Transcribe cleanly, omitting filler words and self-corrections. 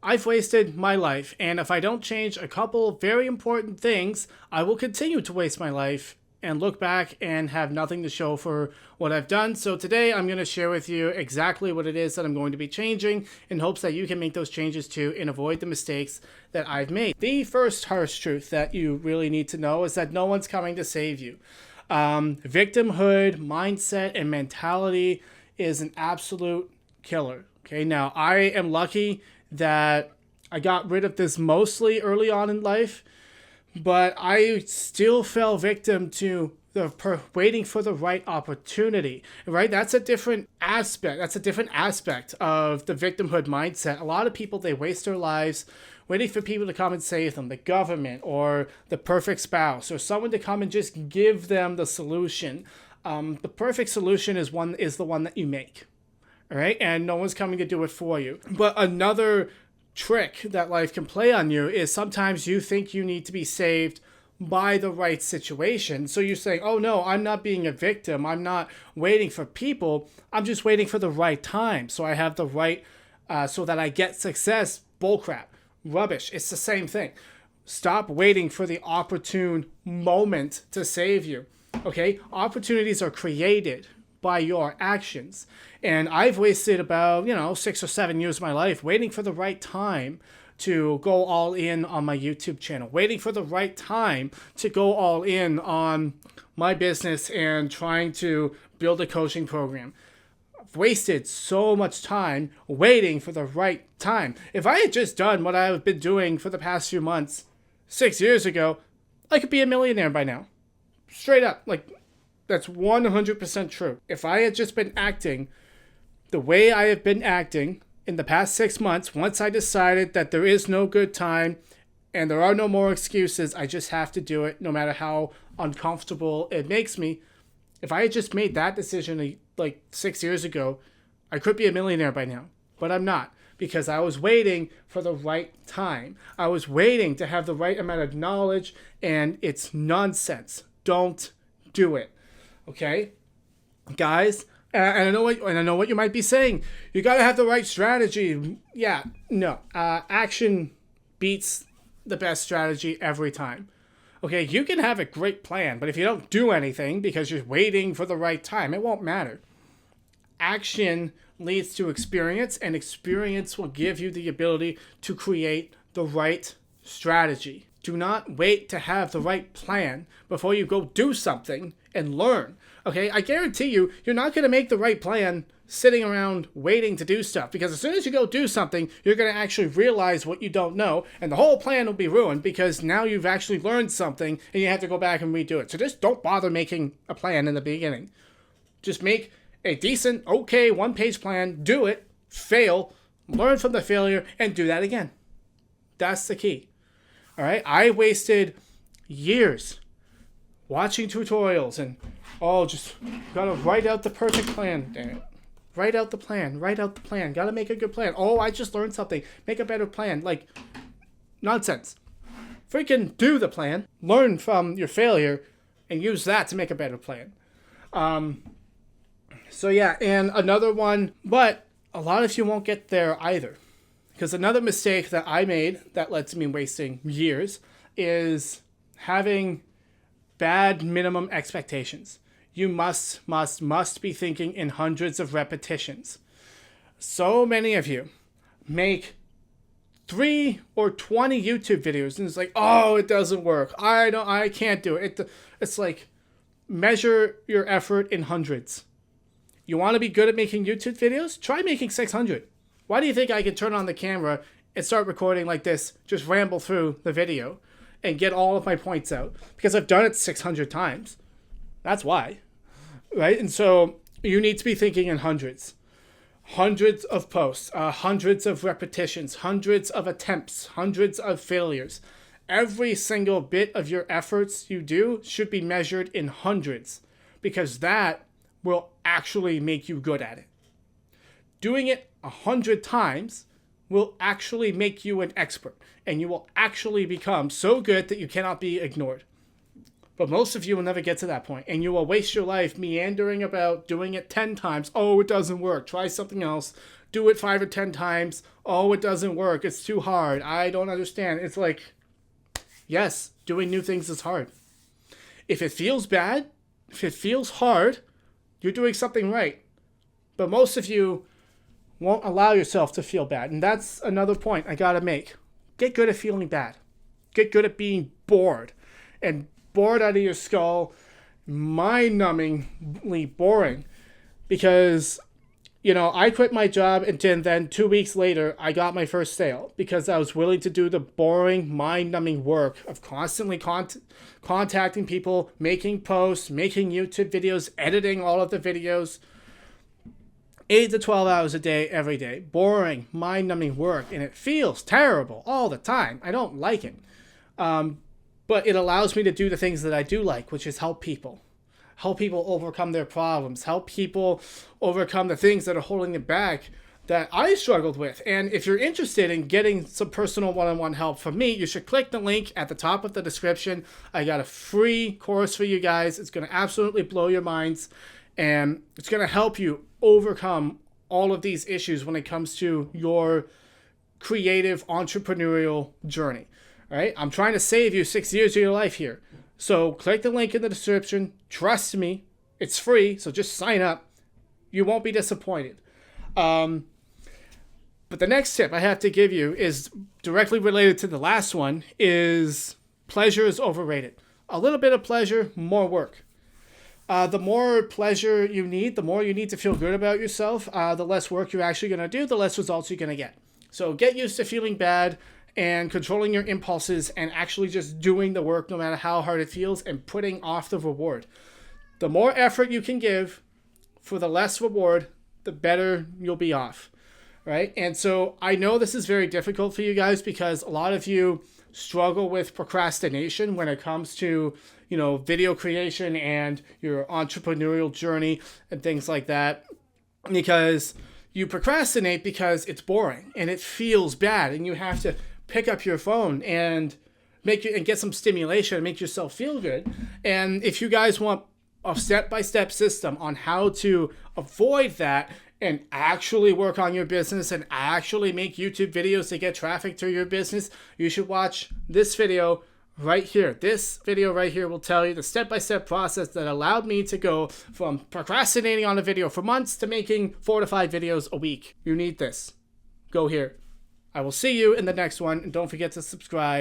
I've wasted my life, and if I don't change a couple very important things, I will continue to waste my life and look back and have nothing to show for what I've done. So today I'm going to share with you exactly what it is that I'm going to be changing in hopes that you can make those changes too and avoid the mistakes that I've made. The first harsh truth that you really need to know is that no one's coming to save you. Victimhood, mindset, and mentality is an absolute killer. Okay, now I am lucky that I got rid of this mostly early on in life, but I still fell victim to the waiting for the right opportunity, right? That's a different aspect. That's a different aspect of the victimhood mindset. A lot of people, they waste their lives waiting for people to come and save them, the government or the perfect spouse or someone to come and just give them the solution. The perfect solution is the one that you make, all right? And no one's coming to do it for you. But another trick that life can play on you is sometimes you think you need to be saved by the right situation. So you're saying, oh no, I'm not being a victim. I'm not waiting for people. I'm just waiting for the right time. So I have the right, so that I get success. Bullcrap. Rubbish. It's the same thing. Stop waiting for the opportune moment to save you. Okay? Opportunities are created by your actions. And I've wasted about, 6 or 7 years of my life waiting for the right time to go all in on my YouTube channel, waiting for the right time to go all in on my business and trying to build a coaching program. I've wasted so much time waiting for the right time. If I had just done what I've been doing for the past few months 6 years ago, I could be a millionaire by now. Straight up. That's 100% true. If I had just been acting the way I have been acting in the past 6 months, once I decided that there is no good time and there are no more excuses, I just have to do it no matter how uncomfortable it makes me. If I had just made that decision 6 years ago, I could be a millionaire by now. But I'm not, because I was waiting for the right time. I was waiting to have the right amount of knowledge, and it's nonsense. Don't do it. Okay? Guys, and I know what you might be saying. You got to have the right strategy. Yeah, no. Action beats the best strategy every time. Okay, you can have a great plan, but if you don't do anything because you're waiting for the right time, it won't matter. Action leads to experience, and experience will give you the ability to create the right strategy. Do not wait to have the right plan before you go do something and learn. Okay, I guarantee you, you're not going to make the right plan sitting around waiting to do stuff, because as soon as you go do something, you're going to actually realize what you don't know, and the whole plan will be ruined because now you've actually learned something and you have to go back and redo it. So just don't bother making a plan in the beginning. Just make a decent, okay, one-page plan, do it, fail, learn from the failure, and do that again. That's the key. All right, I wasted years watching tutorials and, just gotta write out the perfect plan. Damn it. Write out the plan. Gotta make a good plan. Oh, I just learned something. Make a better plan. Nonsense. Freaking do the plan. Learn from your failure and use that to make a better plan. So yeah, and another one, but a lot of you won't get there either. Because another mistake that I made that led to me wasting years is having bad minimum expectations. You must be thinking in hundreds of repetitions. So many of you make 3 or 20 YouTube videos and it's like, oh, it doesn't work. I can't do it. It's like, measure your effort in hundreds. You want to be good at making YouTube videos? Try making 600. Why do you think I can turn on the camera and start recording like this, just ramble through the video and get all of my points out? Because I've done it 600 times. That's why, right? And so you need to be thinking in hundreds. Hundreds of posts, hundreds of repetitions, hundreds of attempts, hundreds of failures. Every single bit of your efforts you do should be measured in hundreds, because that will actually make you good at it. Doing it 100 times will actually make you an expert, and you will actually become so good that you cannot be ignored. But most of you will never get to that point, and you will waste your life meandering about doing it 10 times. Oh, it doesn't work. Try something else. do it 5 or 10 times. Oh, it doesn't work. It's too hard. I don't understand. It's like, yes, doing new things is hard. If it feels bad, if it feels hard, you're doing something right. But most of you won't allow yourself to feel bad. And that's another point I gotta make. Get good at feeling bad. Get good at being bored. And bored out of your skull, mind-numbingly boring. Because, I quit my job and then 2 weeks later, I got my first sale because I was willing to do the boring, mind-numbing work of constantly contacting people, making posts, making YouTube videos, editing all of the videos. 8 to 12 hours a day, every day. Boring, mind-numbing work. And it feels terrible all the time. I don't like it. But it allows me to do the things that I do like, which is help people. Help people overcome their problems. Help people overcome the things that are holding them back that I struggled with. And if you're interested in getting some personal one-on-one help from me, you should click the link at the top of the description. I got a free course for you guys. It's going to absolutely blow your minds. And it's going to help you overcome all of these issues when it comes to your creative entrepreneurial journey. All right? I'm trying to save you 6 years of your life here. So click the link in the description. Trust me, it's free, so just sign up. You won't be disappointed. But the next tip I have to give you is directly related to the last one, is pleasure is overrated. A little bit of pleasure, more work. The more pleasure you need, the more you need to feel good about yourself, the less work you're actually going to do, the less results you're going to get. So get used to feeling bad and controlling your impulses and actually just doing the work no matter how hard it feels and putting off the reward. The more effort you can give for the less reward, the better you'll be off, right? And so I know this is very difficult for you guys because a lot of you struggle with procrastination when it comes to, video creation and your entrepreneurial journey and things like that, because you procrastinate because it's boring and it feels bad and you have to pick up your phone and get some stimulation and make yourself feel good. And if you guys want a step-by-step system on how to avoid that and actually work on your business and actually make YouTube videos to get traffic to your business, you should watch this video right here. This video right here will tell you the step-by-step process that allowed me to go from procrastinating on a video for months to making 4 to 5 videos a week. You need this. Go here. I will see you in the next one, and don't forget to subscribe.